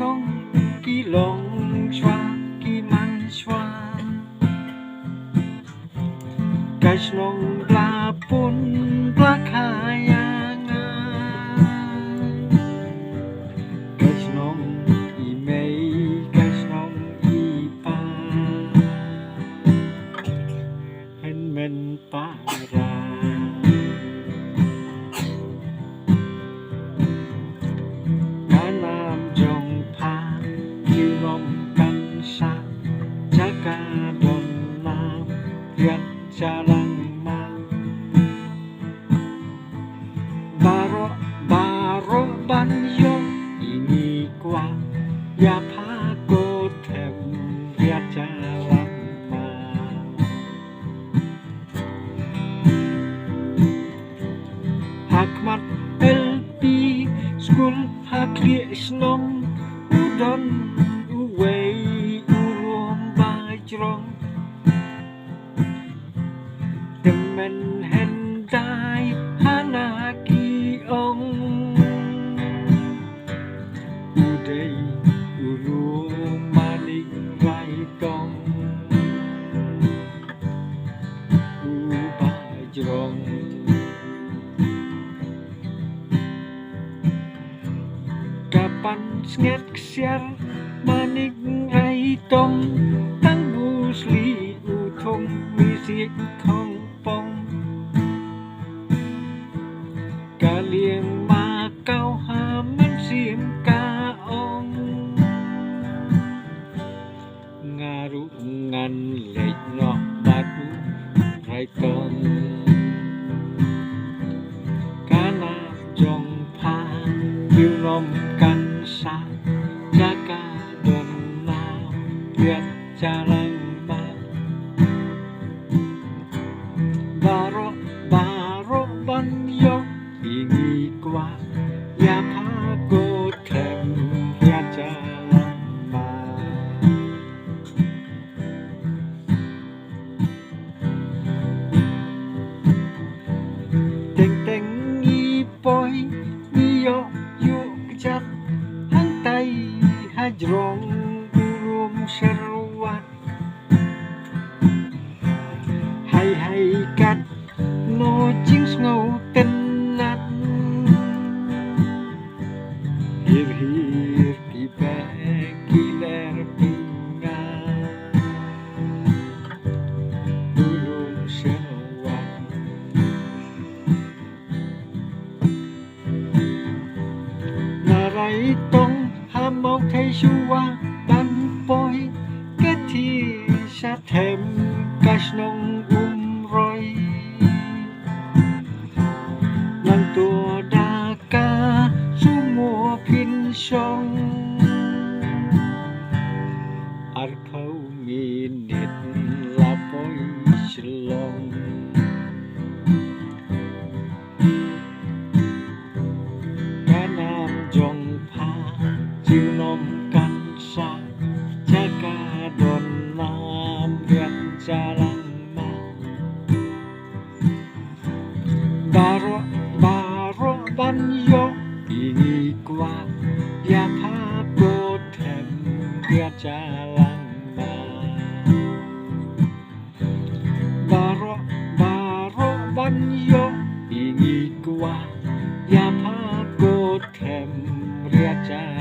ក្នុងគីឡងឆ្វាគីម៉ាន់ឆ្វាកាយក្នុងប្លាពុនប្លាខាយ៉ាងកាយក្នុងអ៊ីមេកាយក្នុងអ៊ីប៉ាហិនមិនប៉ារ៉ាJalan mal baro banyo ini kuat ya pago tem lihat jalan mal Hakmat LP school hakli isnom udon uwei urum bajrong Demen hendai hanaki ong Udai ulu maning rai dong Ubajrong Kapan senget kesiar maning rai dong Tang busli utong misik kong Pong Kaliang makau haman sim kaong Ngarungan lej noh batu raitong Kana jong pan Bilom kan sa Jaga don nam Lihat jalan Baro banyo ingi kuat ya pago tem ya jalan mal Teng ipoi niyo yuk jat hantai hajrong belum seruat Hai kat no chings ngâu tên nát Hir ki be ki ler pinga Belum seruat Narai tong hamau thay shua ban poi Kết thi sát thêm cash nông rồi Lần tua đa ca Semua pin song Arkau minit lapoi selong Kanam jong pa Chiu nom kan sa Jaga don nam Lihat jalan Baro banyo ini kuat ya pago tem lihat jalan Baro banyo ini kuat ya pago tem lihat jalan